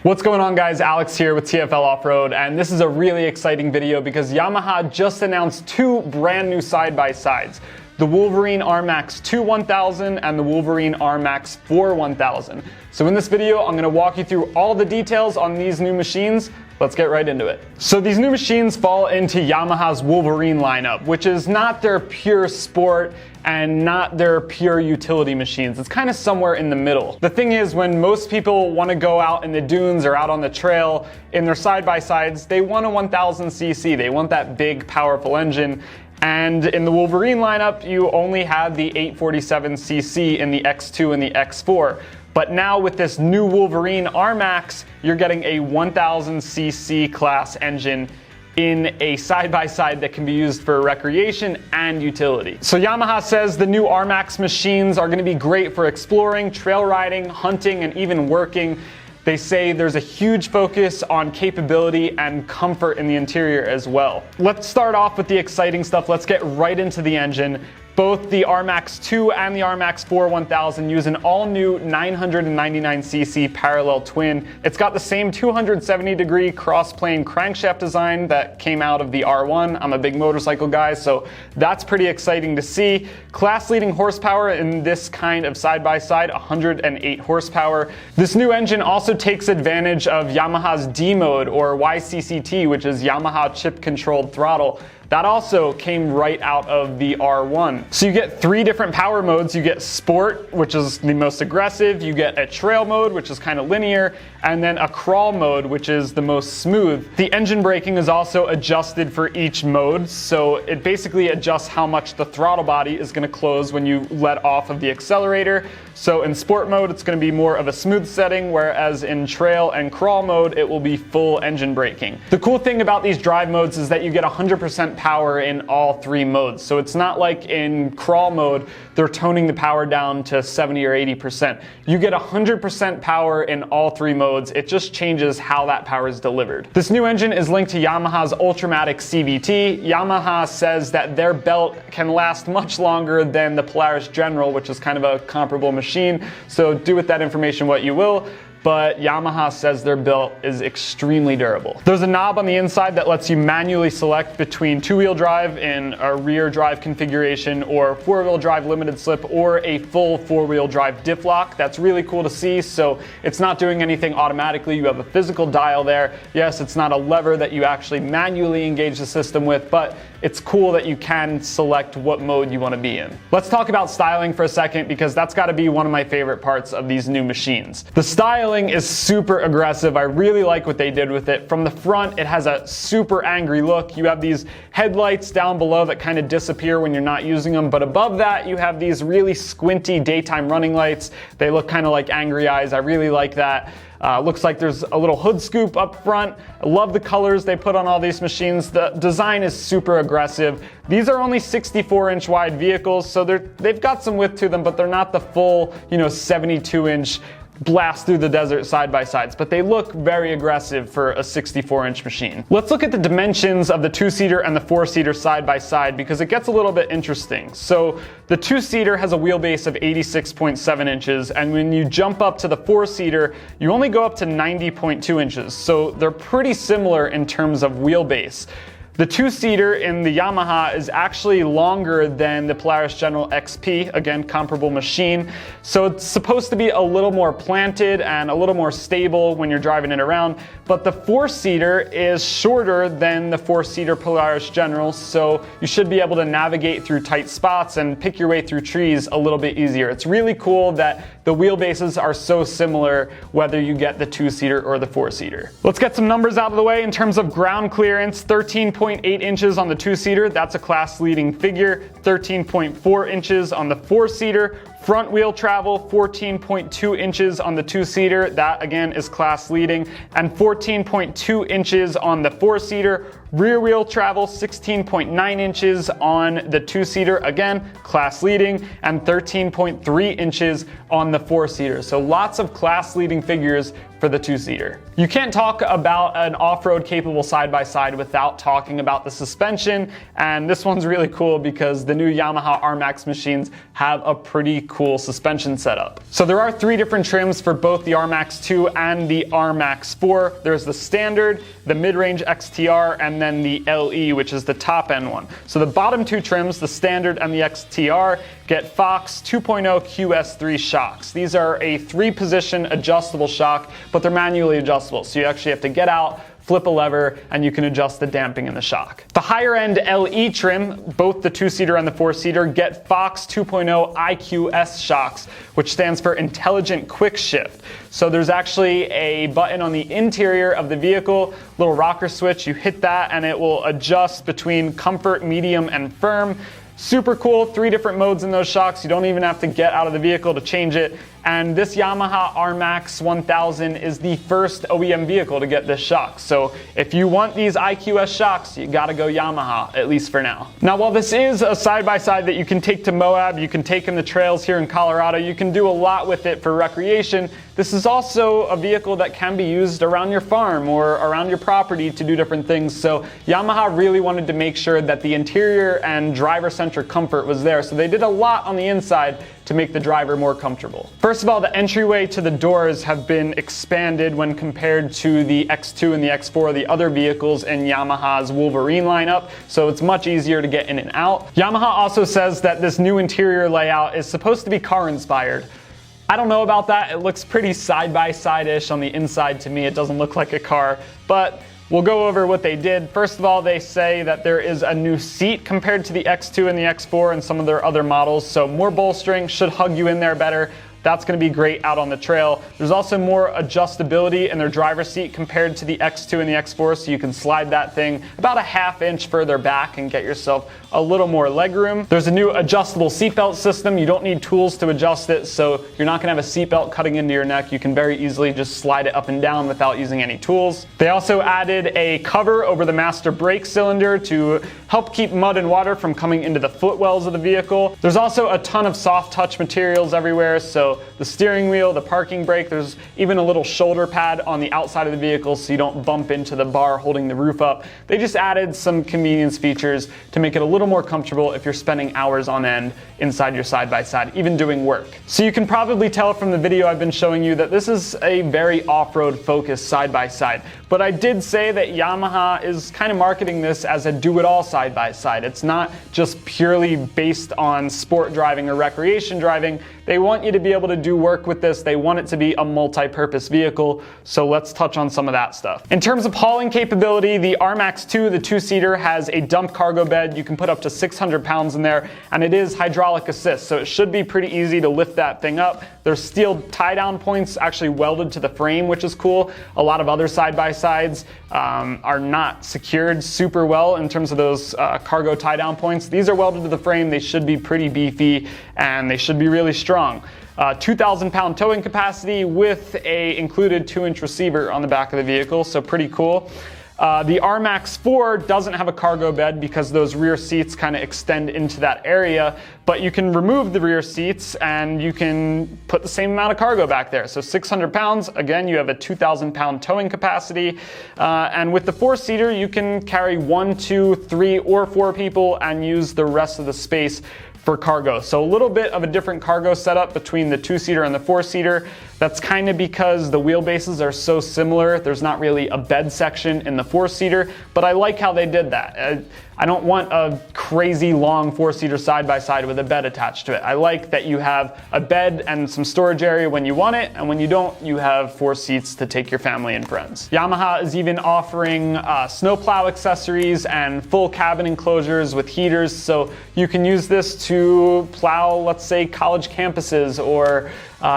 What's going on, guys? Alex here with TFLoffroad, and this is a really exciting video because Yamaha just announced two brand new side-by-sides. The Wolverine RMAX 2 1000 and the Wolverine RMAX 4 1000. So in this video, I'm going to walk you through all the details on these new machines. Let's get right into it. So these new machines fall into Yamaha's Wolverine lineup, which is not their pure sport and not their pure utility machines. It's kind of somewhere in the middle. The thing is, when most people want to go out in the dunes or out on the trail in their side-by-sides, they want a 1000cc. They want that big, powerful engine. And in the Wolverine lineup, you only had the 847cc in the X2 and the X4. But now with this new Wolverine RMAX, you're getting a 1000cc class engine in a side-by-side that can be used for recreation and utility. So Yamaha says the new RMAX machines are going to be great for exploring, trail riding, hunting, and even working. They say there's a huge focus on capability and comfort in the interior as well. Let's start off with the exciting stuff. Let's get right into the engine. Both the RMAX 2 and the RMAX 4 1000 use an all-new 999cc parallel twin. It's got the same 270-degree cross-plane crankshaft design that came out of the R1. I'm a big motorcycle guy, so that's pretty exciting to see. Class-leading horsepower in this kind of side-by-side, 108 horsepower. This new engine also takes advantage of Yamaha's D mode, or YCCT, which is Yamaha chip-controlled throttle. That also came right out of the R1. So you get three different power modes. You get Sport, which is the most aggressive. You get a Trail mode, which is kind of linear. And then a Crawl mode, which is the most smooth. The engine braking is also adjusted for each mode. So it basically adjusts how much the throttle body is going to close when you let off of the accelerator. So in Sport mode, it's going to be more of a smooth setting, whereas in Trail and Crawl mode, it will be full engine braking. The cool thing about these drive modes is that you get 100% power in all three modes. So it's not like in Crawl mode, they're toning the power down to 70 or 80%. You get 100% power in all three modes. It just changes how that power is delivered. This new engine is linked to Yamaha's Ultramatic CVT. Yamaha says that their belt can last much longer than the Polaris General, which is kind of a comparable machine. So do with that information what you will. But Yamaha says their belt is extremely durable. There's a knob on the inside that lets you manually select between two-wheel drive in a rear drive configuration or four-wheel drive limited slip or a full four-wheel drive diff lock. That's really cool to see. So it's not doing anything automatically. You have a physical dial there. Yes, it's not a lever that you actually manually engage the system with, but it's cool that you can select what mode you want to be in. Let's talk about styling for a second, because that's got to be one of my favorite parts of these new machines. The styling is super aggressive. I really like what they did with it. From the front, it has a super angry look. You have these headlights down below that kind of disappear when you're not using them, but above that, you have these really squinty daytime running lights. They look kind of like angry eyes. I really like that. Looks like there's a little hood scoop up front. I love the colors they put on all these machines. The design is super aggressive. These are only 64-inch wide vehicles, so they've got some width to them, but they're not the full, 72-inch blast through the desert side-by-sides, but they look very aggressive for a 64-inch machine. Let's look at the dimensions of the two-seater and the four-seater side-by-side, because it gets a little bit interesting. So the two-seater has a wheelbase of 86.7 inches, and when you jump up to the four-seater, you only go up to 90.2 inches. So they're pretty similar in terms of wheelbase. The two-seater in the Yamaha is actually longer than the Polaris General XP, again, comparable machine. So it's supposed to be a little more planted and a little more stable when you're driving it around. But the four-seater is shorter than the four-seater Polaris General, so you should be able to navigate through tight spots and pick your way through trees a little bit easier. It's really cool that the wheelbases are so similar whether you get the two-seater or the four-seater. Let's get some numbers out of the way. In terms of ground clearance, 13.8 inches on the two-seater, that's a class-leading figure. 13.4 inches on the four-seater. Front wheel travel, 14.2 inches on the two-seater. That again is class leading. And 14.2 inches on the four-seater. Rear wheel travel, 16.9 inches on the two-seater. Again, class leading. And 13.3 inches on the four-seater. So lots of class leading figures for the two-seater. You can't talk about an off-road capable side-by-side without talking about the suspension, and this one's really cool because the new Yamaha RMAX machines have a pretty cool suspension setup. So there are 3 different trims for both the RMAX 2 and the RMAX 4. There's the standard, the mid-range XTR, and then the LE, which is the top-end one. So the bottom 2 trims, the standard and the XTR, get Fox 2.0 QS3 shocks. These are a 3-position adjustable shock, but they're manually adjustable. So you actually have to get out, flip a lever, and you can adjust the damping in the shock. The higher end LE trim, both the 2-seater and the 4-seater, get Fox 2.0 IQS shocks, which stands for Intelligent Quick Shift. So there's actually a button on the interior of the vehicle, little rocker switch, you hit that and it will adjust between comfort, medium, and firm. Super cool, 3 different modes in those shocks. You don't even have to get out of the vehicle to change it. And this Yamaha RMAX 1000 is the first OEM vehicle to get this shock. So if you want these IQS shocks, you gotta go Yamaha, at least for now. Now, while this is a side-by-side that you can take to Moab, you can take in the trails here in Colorado, you can do a lot with it for recreation, this is also a vehicle that can be used around your farm or around your property to do different things. So Yamaha really wanted to make sure that the interior and driver-centric comfort was there. So they did a lot on the inside to make the driver more comfortable. First of all, the entryway to the doors have been expanded when compared to the X2 and the X4, the other vehicles in Yamaha's Wolverine lineup, so it's much easier to get in and out. Yamaha also says that this new interior layout is supposed to be car inspired. I don't know about that. It looks pretty side-by-side-ish on the inside to me. It doesn't look like a car, but we'll go over what they did. First of all, they say that there is a new seat compared to the X2 and the X4 and some of their other models, so more bolstering, should hug you in there better. That's going to be great out on the trail. There's also more adjustability in their driver's seat compared to the X2 and the X4, so you can slide that thing about a ½ inch further back and get yourself a little more leg room. There's a new adjustable seatbelt system. You don't need tools to adjust it, so you're not going to have a seatbelt cutting into your neck. You can very easily just slide it up and down without using any tools. They also added a cover over the master brake cylinder to help keep mud and water from coming into the footwells of the vehicle. There's also a ton of soft touch materials everywhere, so the steering wheel, the parking brake, there's even a little shoulder pad on the outside of the vehicle so you don't bump into the bar holding the roof up. They just added some convenience features to make it a little more comfortable if you're spending hours on end inside your side-by-side, even doing work. So you can probably tell from the video I've been showing you that this is a very off-road focused side-by-side. But I did say that Yamaha is kind of marketing this as a do-it-all side-by-side. It's not just purely based on sport driving or recreation driving. They want you to be able to do work with this. They want it to be a multi-purpose vehicle. So let's touch on some of that stuff. In terms of hauling capability, the RMAX 2, the 2-seater, has a dump cargo bed. You can put up to 600 pounds in there, and it is hydraulic assist, so it should be pretty easy to lift that thing up. There's steel tie-down points actually welded to the frame, which is cool. A lot of other side-by-sides are not secured super well in terms of those cargo tie-down points. These are welded to the frame. They should be pretty beefy, and they should be really strong. 2,000 pound towing capacity with a included 2-inch receiver on the back of the vehicle, so pretty cool. The RMAX 4 doesn't have a cargo bed because those rear seats kind of extend into that area, but you can remove the rear seats and you can put the same amount of cargo back there. So 600 pounds, again, you have a 2,000 pound towing capacity. And with the 4-seater, you can carry 1, 2, 3, or 4 people and use the rest of the space for cargo. So a little bit of a different cargo setup between the 2-seater and the 4-seater. That's kind of because the wheelbases are so similar. There's not really a bed section in the 4-seater, but I like how they did that. I don't want a crazy long 4-seater side-by-side with a bed attached to it. I like that you have a bed and some storage area when you want it, and when you don't, you have 4 seats to take your family and friends. Yamaha is even offering snowplow accessories and full cabin enclosures with heaters, so you can use this to plow, let's say, college campuses or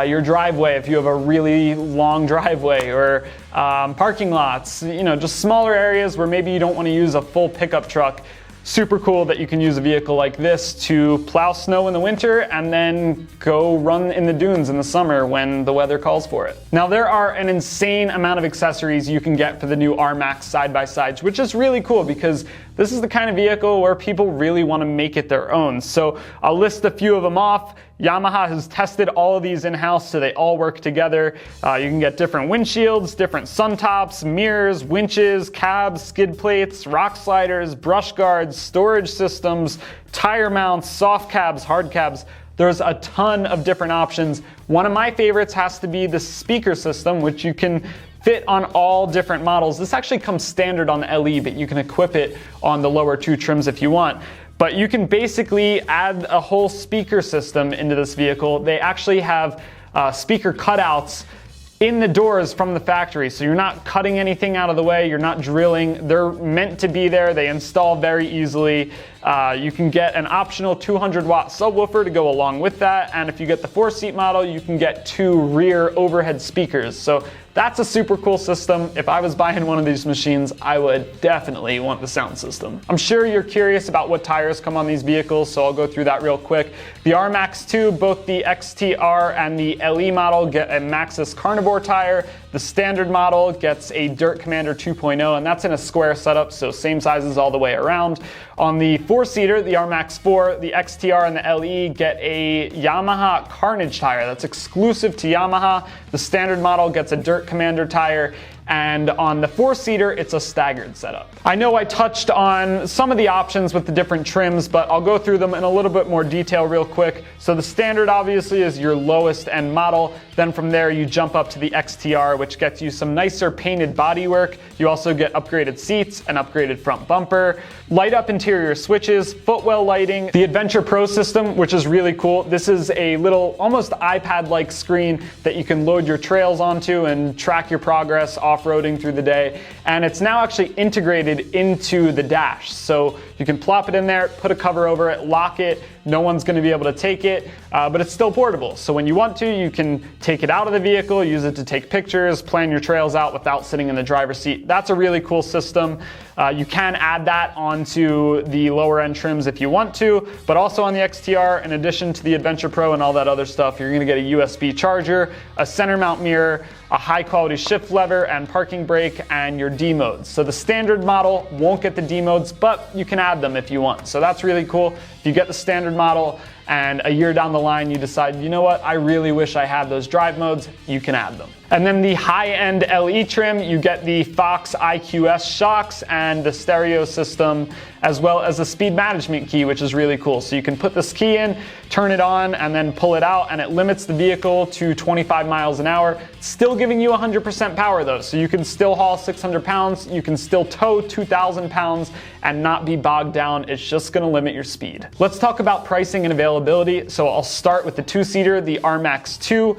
your driveway if you have a really long driveway, or parking lots, just smaller areas where maybe you don't want to use a full pickup truck. Super cool that you can use a vehicle like this to plow snow in the winter and then go run in the dunes in the summer when the weather calls for it. Now, there are an insane amount of accessories you can get for the new RMAX side-by-sides, which is really cool because this is the kind of vehicle where people really want to make it their own. So I'll list a few of them off. Yamaha has tested all of these in-house, so they all work together. You can get different windshields, different sun tops, mirrors, winches, cabs, skid plates, rock sliders, brush guards, storage systems, tire mounts, soft cabs, hard cabs. There's a ton of different options. One of my favorites has to be the speaker system, which you can fit on all different models. This actually comes standard on the LE, but you can equip it on the lower two trims if you want. But you can basically add a whole speaker system into this vehicle. They actually have speaker cutouts in the doors from the factory, so you're not cutting anything out of the way, you're not drilling. They're meant to be there. They install very easily. You can get an optional 200-watt subwoofer to go along with that, and if you get the 4-seat model, you can get 2 rear overhead speakers. So that's a super cool system. If I was buying one of these machines, I would definitely want the sound system. I'm sure you're curious about what tires come on these vehicles, so I'll go through that real quick. The RMAX 2, both the XTR and the LE model get a Maxxis Carnivore tire. The standard model gets a Dirt Commander 2.0, and that's in a square setup, so same sizes all the way around. On the 4-seater, the RMAX 4, the XTR and the LE get a Yamaha Carnage tire that's exclusive to Yamaha. The standard model gets a Dirt Commander tire, and on the 4-seater, it's a staggered setup. I know I touched on some of the options with the different trims, but I'll go through them in a little bit more detail real quick. So the standard obviously is your lowest end model. Then from there you jump up to the XTR, which gets you some nicer painted bodywork. You also get upgraded seats, an upgraded front bumper, light up interior switches, footwell lighting, the Adventure Pro system, which is really cool. This is a little almost iPad-like screen that you can load your trails onto and track your progress off-roading through the day. And it's now actually integrated into the dash. So you can plop it in there, put a cover over it, lock it. No one's going to be able to take it, but it's still portable. So when you want to, you can take it out of the vehicle, use it to take pictures, plan your trails out without sitting in the driver's seat. That's a really cool system. You can add that onto the lower end trims if you want to, but also on the XTR, in addition to the Adventure Pro and all that other stuff, you're going to get a USB charger, a center mount mirror, a high quality shift lever and parking brake, and your D modes. So the standard model won't get the D modes, but you can add them if you want. So that's really cool. If you get the standard model and a year down the line you decide, you know what, I really wish I had those drive modes, you can add them. And then the high-end LE trim, you get the Fox IQS shocks and the stereo system, as well as a speed management key, which is really cool. So you can put this key in, turn it on, and then pull it out, and it limits the vehicle to 25 miles an hour. Still giving you 100% power though, so you can still haul 600 pounds, you can still tow 2,000 pounds and not be bogged down. It's just gonna limit your speed. Let's talk about pricing and availability. So I'll start with the 2-seater, the RMAX 2.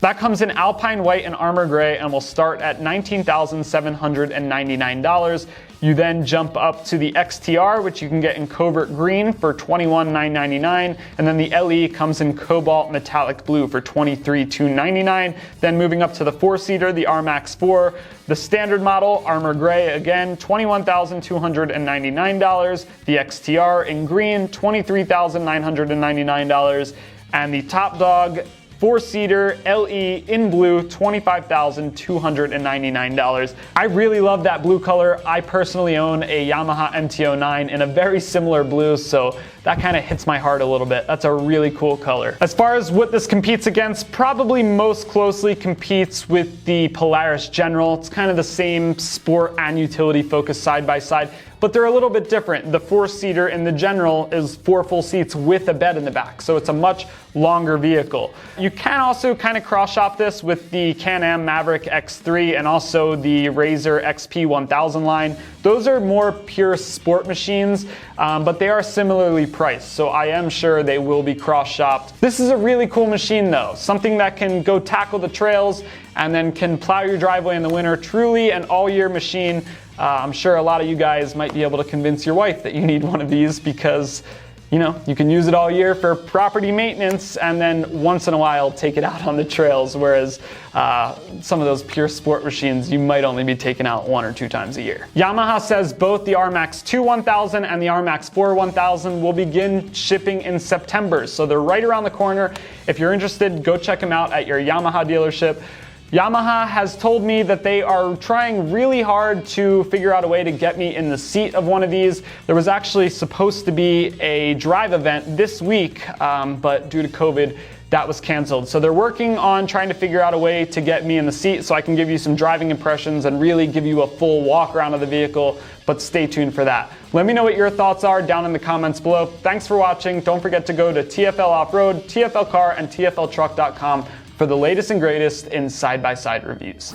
That comes in Alpine White and Armor Gray and will start at $19,799. You then jump up to the XTR, which you can get in Covert Green for $21,999, and then the LE comes in Cobalt Metallic Blue for $23,299. Then moving up to the 4-seater, the RMAX 4, the standard model, Armor Gray, again, $21,299. The XTR in green, $23,999. And the top dog, 4-seater LE in blue, $25,299. I really love that blue color. I personally own a Yamaha MT-09 in a very similar blue, so that kind of hits my heart a little bit. That's a really cool color. As far as what this competes against, probably most closely competes with the Polaris General. It's kind of the same sport and utility focused side by side, but they're a little bit different. The 4-seater in the General is 4 full seats with a bed in the back, so it's a much longer vehicle. You can also kind of cross-shop this with the Can-Am Maverick X3 and also the Razor XP 1000 line. Those are more pure sport machines, but they are similarly priced, so I am sure they will be cross-shopped. This is a really cool machine though, something that can go tackle the trails and then can plow your driveway in the winter. Truly an all-year machine. I'm sure a lot of you guys might be able to convince your wife that you need one of these because, you know, you can use it all year for property maintenance and then once in a while take it out on the trails, whereas some of those pure sport machines you might only be taking out 1 or 2 times a year. Yamaha says both the RMAX 2 1000 and the RMAX 4 1000 will begin shipping in September, so they're right around the corner. If you're interested, go check them out at your Yamaha dealership. Yamaha has told me that they are trying really hard to figure out a way to get me in the seat of one of these. There was actually supposed to be a drive event this week, but due to COVID, that was canceled. So they're working on trying to figure out a way to get me in the seat so I can give you some driving impressions and really give you a full walk around of the vehicle, but stay tuned for that. Let me know what your thoughts are down in the comments below. Thanks for watching. Don't forget to go to TFL Offroad, TFL Car, and TFLtruck.com for the latest and greatest in side-by-side reviews.